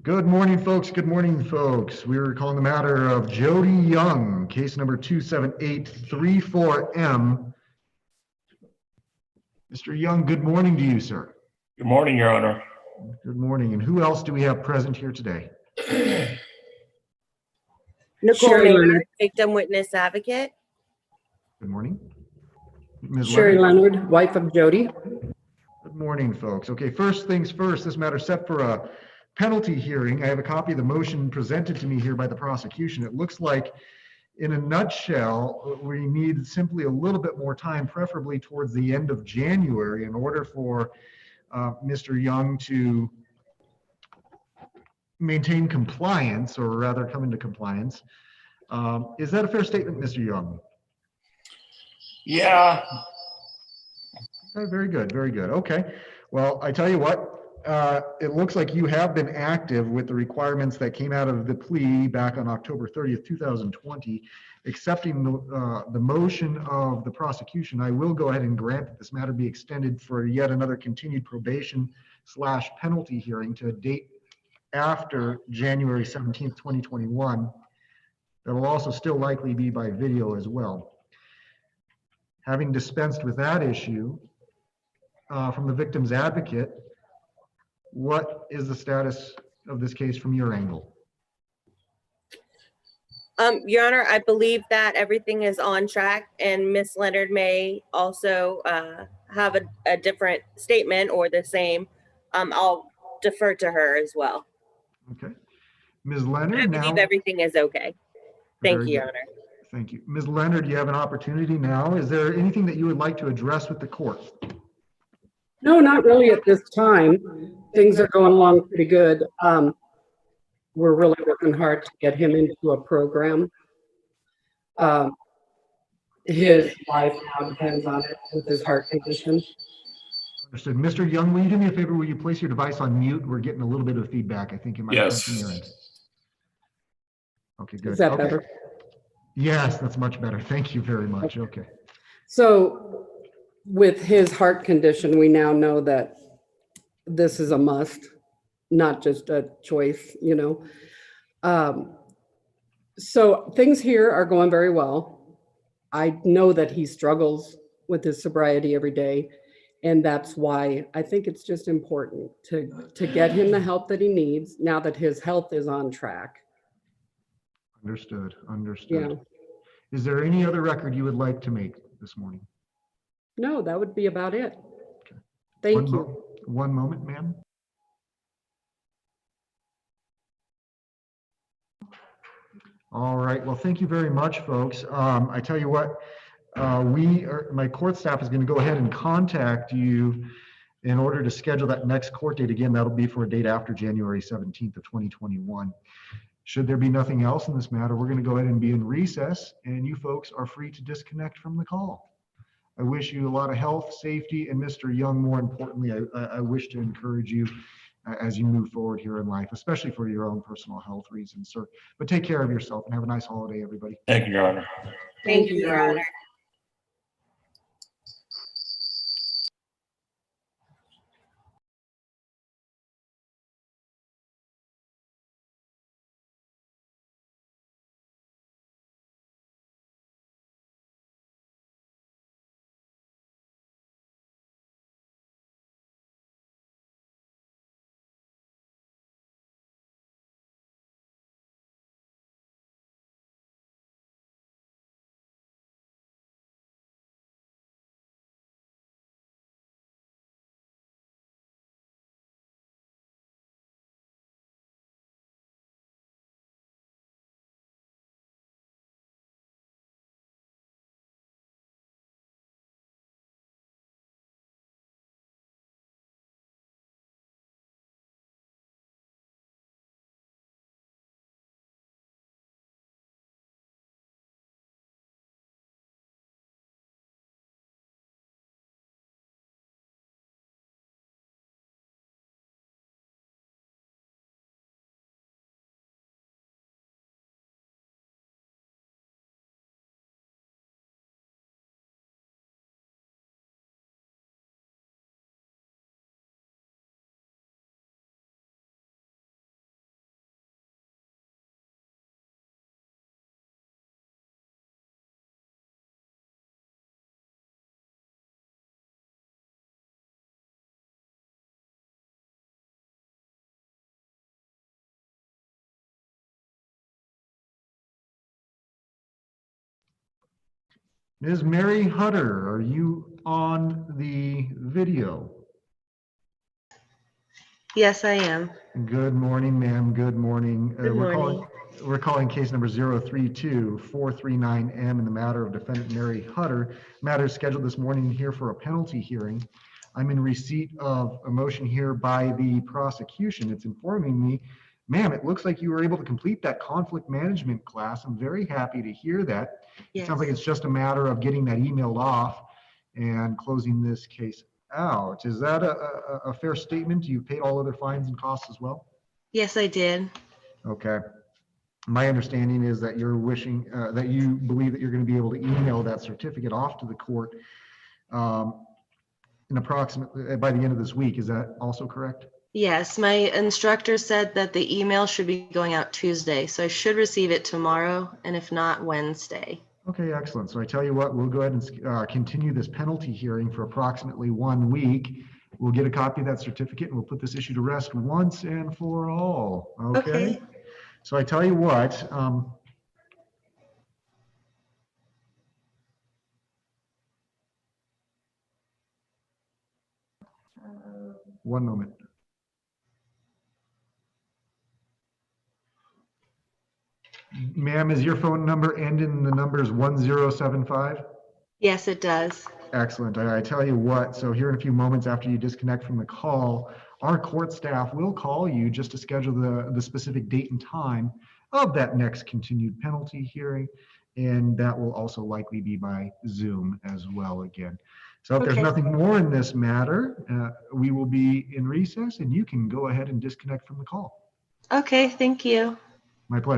Good morning, folks. Good morning, folks. We're calling the matter of Jody Young, case number 27834M. Mr. Young, good morning to you, sir. Good morning, Your Honor. Good morning. And who else do we have present here today? Nicole Sherry Maynard, Leonard. victim witness advocate. Good morning. Ms. Sherry Leonard. Leonard, wife of Jody. Good morning, folks. Okay, first things first, this matter set for a penalty hearing. I have a copy of the motion presented to me here by the prosecution. It looks like, in a nutshell, we need simply a little bit more time, preferably towards the end of January, in order for Mr. Young to maintain compliance, or rather come into compliance. Is that a fair statement, Mr. Young? Yeah, Okay, very good, very good. Okay, well, I tell you what, it looks like you have been active with the requirements that came out of the plea back on October 30th, 2020. Accepting the motion of the prosecution, I will go ahead and grant that this matter be extended for yet another continued probation/penalty hearing to a date after January 17th, 2021. That will also still likely be by video as well. Having dispensed with that issue, from the victim's advocate, what is the status of this case from your angle? Your Honor, I believe that everything is on track, and Miss Leonard may also have a different statement or the same. I'll defer to her as well. Okay. Ms. I Leonard, believe now. everything is okay. Thank Very you, Your good. Honor. Thank you. Ms. Leonard, you have an opportunity now. Is there anything that you would like to address with the court? No, not really at this time. Things are going along pretty good. We're really working hard to get him into a program. His life now depends on it with his heart condition. Understood. Mr. Young, will you do me a favor? Will you place your device on mute? We're getting a little bit of feedback, I think, it might come from your end. Okay, good. Is that Okay. better? Yes, that's much better. Thank you very much. Okay. So with his heart condition, we now know that this is a must, not just a choice, you know. So things here are going very well. I know that he struggles with his sobriety every day, and that's why I think it's just important to get him the help that he needs now that his health is on track. Understood. Understood. Yeah. Is there any other record you would like to make this morning? No, that would be about it. Okay. Thank you. One moment, ma'am. All right. Well, thank you very much, folks. I tell you what, my court staff is going to go ahead and contact you in order to schedule that next court date. Again, that'll be for a date after January 17th of 2021. Should there be nothing else in this matter, we're going to go ahead and be in recess, and you folks are free to disconnect from the call. I wish you a lot of health, safety, and Mr. Young, more importantly, I wish to encourage you as you move forward here in life, especially for your own personal health reasons, sir. But take care of yourself and have a nice holiday, everybody. thank you, Your Honor. Thank you, Your Honor. Ms. Mary Hutter, are you on the video? Yes, I am. Good morning, ma'am. Good morning. Good morning. We're calling case number 032439M in the matter of defendant Mary Hutter. Matter is scheduled this morning here for a penalty hearing. I'm in receipt of a motion here by the prosecution. It's informing me, ma'am, it looks like you were able to complete that conflict management class. I'm very happy to hear that. It sounds like it's just a matter of getting that emailed off and closing this case out. Is that a fair statement? You paid all other fines and costs as well? Yes, I did. Okay. My understanding is that you're wishing, that you believe that you're going to be able to email that certificate off to the court in approximately by the end of this week. Is that also correct? Yes, my instructor said that the email should be going out Tuesday, so I should receive it tomorrow, and if not, Wednesday. Okay, excellent. So I tell you what, we'll go ahead and continue this penalty hearing for approximately 1 week. We'll get a copy of that certificate and we'll put this issue to rest once and for all. Okay. So I tell you what, one moment. Ma'am, is your phone number end in the numbers 1075? Yes, it does. Excellent. I tell you what, so here in a few moments after you disconnect from the call, our court staff will call you just to schedule the specific date and time of that next continued penalty hearing. And that will also likely be by Zoom as well again. So if there's Okay. nothing more in this matter, we will be in recess and you can go ahead and disconnect from the call. Okay, thank you. My pleasure.